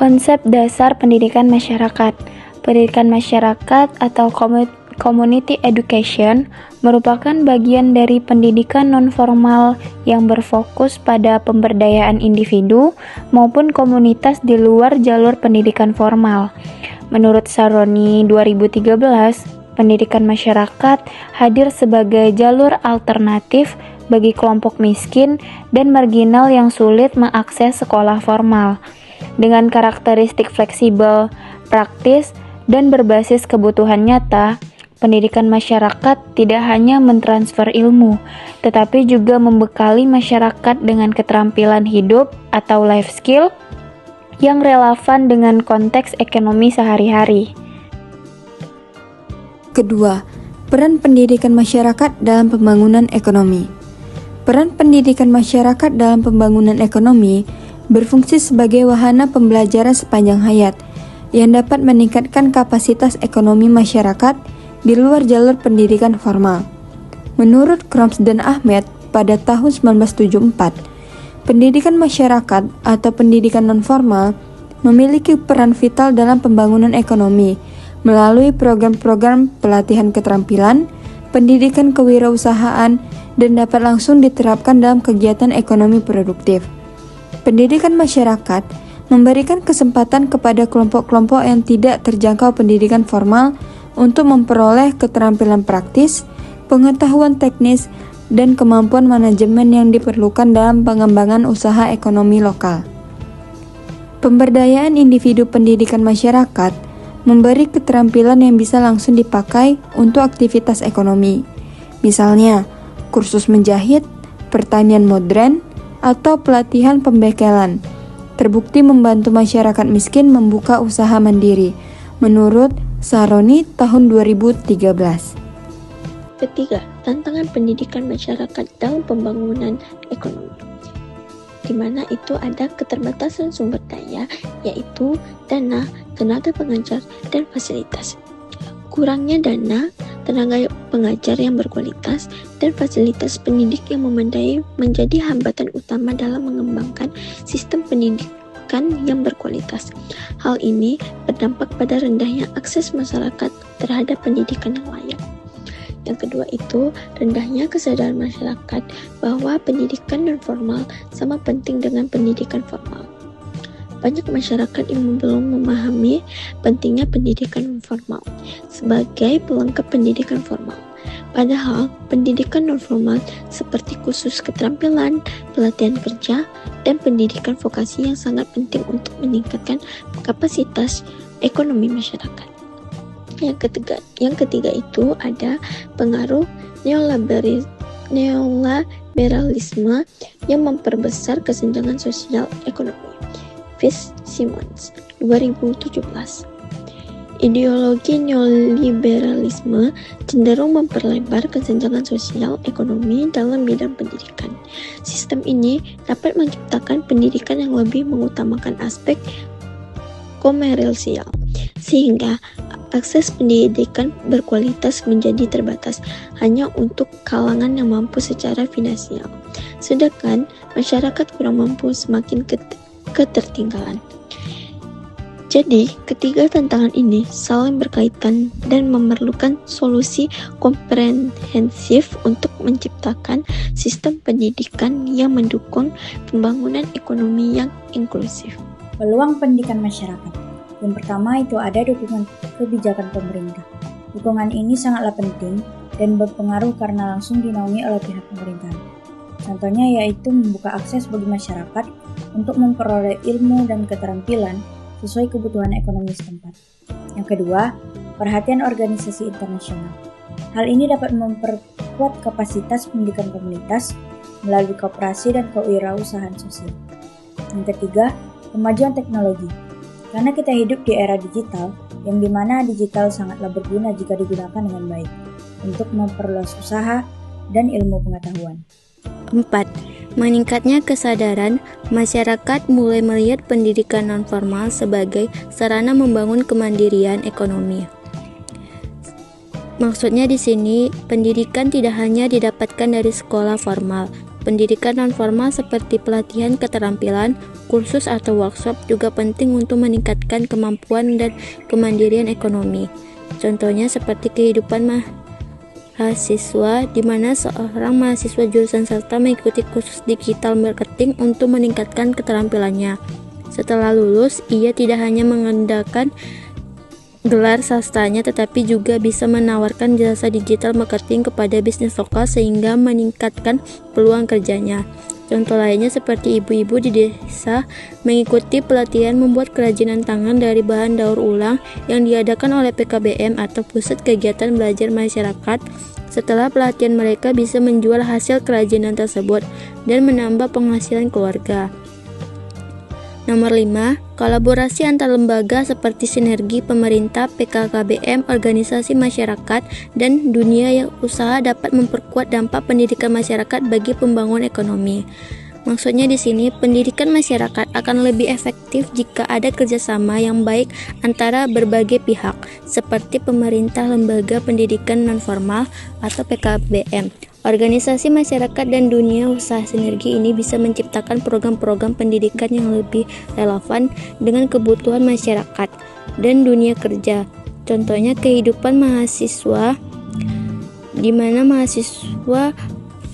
Konsep dasar pendidikan masyarakat. Pendidikan masyarakat atau community education merupakan bagian dari pendidikan nonformal yang berfokus pada pemberdayaan individu maupun komunitas di luar jalur pendidikan formal. Menurut Saroni 2013, pendidikan masyarakat hadir sebagai jalur alternatif bagi kelompok miskin dan marginal yang sulit mengakses sekolah formal. Dengan karakteristik fleksibel, praktis, dan berbasis kebutuhan nyata, pendidikan masyarakat tidak hanya mentransfer ilmu, tetapi juga membekali masyarakat dengan keterampilan hidup atau life skill yang relevan dengan konteks ekonomi sehari-hari. Kedua, peran pendidikan masyarakat dalam pembangunan ekonomi. Peran pendidikan masyarakat dalam pembangunan ekonomi berfungsi sebagai wahana pembelajaran sepanjang hayat yang dapat meningkatkan kapasitas ekonomi masyarakat di luar jalur pendidikan formal. Menurut Kroms dan Ahmed pada tahun 1974, pendidikan masyarakat atau pendidikan nonformal memiliki peran vital dalam pembangunan ekonomi melalui program-program pelatihan keterampilan, pendidikan kewirausahaan, dan dapat langsung diterapkan dalam kegiatan ekonomi produktif. Pendidikan masyarakat memberikan kesempatan kepada kelompok-kelompok yang tidak terjangkau pendidikan formal untuk memperoleh keterampilan praktis, pengetahuan teknis, dan kemampuan manajemen yang diperlukan dalam pengembangan usaha ekonomi lokal. Pemberdayaan individu pendidikan masyarakat memberi keterampilan yang bisa langsung dipakai untuk aktivitas ekonomi. Misalnya, kursus menjahit, pertanian modern, atau pelatihan pembekalan. Terbukti membantu masyarakat miskin membuka usaha mandiri, menurut Saroni tahun 2013. Ketiga, tantangan pendidikan masyarakat dalam pembangunan ekonomi, di mana itu ada keterbatasan sumber daya, yaitu dana, tenaga pengajar, dan fasilitas. Kurangnya dana, tenaga pengajar yang berkualitas, dan fasilitas pendidik yang memadai menjadi hambatan utama dalam mengembangkan sistem pendidikan yang berkualitas. Hal ini berdampak pada rendahnya akses masyarakat terhadap pendidikan yang layak. Yang kedua itu, rendahnya kesadaran masyarakat bahwa pendidikan non-formal sama penting dengan pendidikan formal. Banyak masyarakat yang belum memahami pentingnya pendidikan non-formal sebagai pelengkap pendidikan formal. Padahal, pendidikan non-formal seperti kursus keterampilan, pelatihan kerja, dan pendidikan vokasi yang sangat penting untuk meningkatkan kapasitas ekonomi masyarakat. Yang ketiga itu ada pengaruh neoliberalisme yang memperbesar kesenjangan sosial ekonomi. Fitzsimmons 2017. Ideologi neoliberalisme cenderung memperlebar kesenjangan sosial ekonomi dalam bidang pendidikan. Sistem ini dapat menciptakan pendidikan yang lebih mengutamakan aspek komersial, sehingga akses pendidikan berkualitas menjadi terbatas hanya untuk kalangan yang mampu secara finansial, sedangkan masyarakat kurang mampu semakin ketertinggalan. Jadi, ketiga tantangan ini saling berkaitan dan memerlukan solusi komprehensif untuk menciptakan sistem pendidikan yang mendukung pembangunan ekonomi yang inklusif. Peluang pendidikan masyarakat. Yang pertama itu ada dukungan kebijakan pemerintah. Dukungan ini sangatlah penting dan berpengaruh karena langsung dinaungi oleh pihak pemerintah. Contohnya yaitu membuka akses bagi masyarakat untuk memperoleh ilmu dan keterampilan sesuai kebutuhan ekonomi setempat. Yang kedua, perhatian organisasi internasional. Hal ini dapat memperkuat kapasitas pendidikan komunitas melalui kooperasi dan kewirausahaan sosial. Yang ketiga, kemajuan teknologi. Karena kita hidup di era digital, yang dimana digital sangatlah berguna jika digunakan dengan baik untuk memperluas usaha dan ilmu pengetahuan. 4. Meningkatnya kesadaran masyarakat mulai melihat pendidikan nonformal sebagai sarana membangun kemandirian ekonomi. Maksudnya di sini, pendidikan tidak hanya didapatkan dari sekolah formal, Pendidikan nonformal seperti pelatihan keterampilan, kursus atau workshop juga penting untuk meningkatkan kemampuan dan kemandirian ekonomi. Contohnya seperti kehidupan mahasiswa, di mana seorang mahasiswa jurusan sastra mengikuti kursus digital marketing untuk meningkatkan keterampilannya. Setelah lulus, ia tidak hanya mengandalkan gelar sastranya tetapi juga bisa menawarkan jasa digital marketing kepada bisnis lokal sehingga meningkatkan peluang kerjanya. Contoh lainnya seperti ibu-ibu di desa mengikuti pelatihan membuat kerajinan tangan dari bahan daur ulang yang diadakan oleh PKBM atau Pusat Kegiatan Belajar Masyarakat. Setelah pelatihan mereka bisa menjual hasil kerajinan tersebut dan menambah penghasilan keluarga. Nomor 5, kolaborasi antar lembaga seperti sinergi pemerintah, PKKBM, organisasi masyarakat, dan dunia usaha dapat memperkuat dampak pendidikan masyarakat bagi pembangunan ekonomi. Maksudnya di sini, pendidikan masyarakat akan lebih efektif jika ada kerjasama yang baik antara berbagai pihak, seperti pemerintah, lembaga pendidikan nonformal atau PKBM. Organisasi masyarakat dan dunia usaha sinergi ini bisa menciptakan program-program pendidikan yang lebih relevan dengan kebutuhan masyarakat dan dunia kerja. Contohnya kehidupan mahasiswa, di mana mahasiswa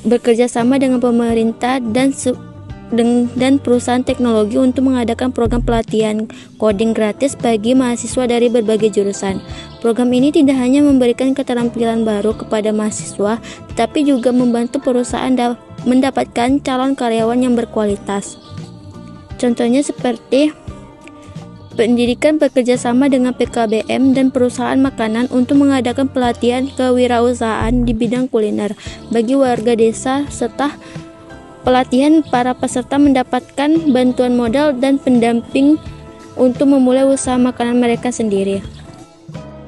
bekerja sama dengan pemerintah dan perusahaan teknologi untuk mengadakan program pelatihan coding gratis bagi mahasiswa dari berbagai jurusan. Program ini tidak hanya memberikan keterampilan baru kepada mahasiswa, tetapi juga membantu perusahaan mendapatkan calon karyawan yang berkualitas. Contohnya seperti pendidikan bekerja sama dengan PKBM dan perusahaan makanan untuk mengadakan pelatihan kewirausahaan di bidang kuliner bagi warga desa. Setelah pelatihan, para peserta mendapatkan bantuan modal dan pendamping untuk memulai usaha makanan mereka sendiri.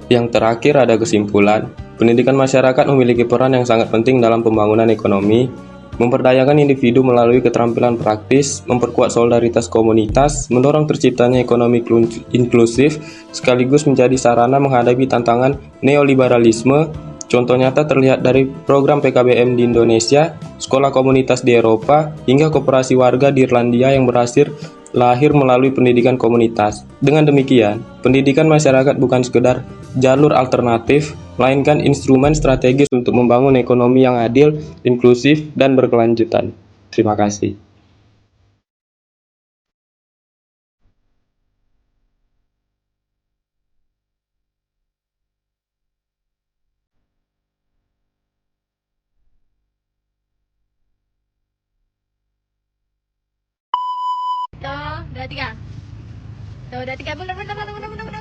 Yang terakhir ada kesimpulan, pendidikan masyarakat memiliki peran yang sangat penting dalam pembangunan ekonomi, memperdayakan individu melalui keterampilan praktis, memperkuat solidaritas komunitas, mendorong terciptanya ekonomi inklusif, sekaligus menjadi sarana menghadapi tantangan neoliberalisme. Contoh nyata terlihat dari program PKBM di Indonesia, sekolah komunitas di Eropa, hingga koperasi warga di Irlandia yang berhasil lahir melalui pendidikan komunitas. Dengan demikian, pendidikan masyarakat bukan sekedar jalur alternatif, melainkan instrumen strategis untuk membangun ekonomi yang adil, inklusif, dan berkelanjutan. Terima kasih. Tuh, udah tiga. Tuh, udah tiga. Bener.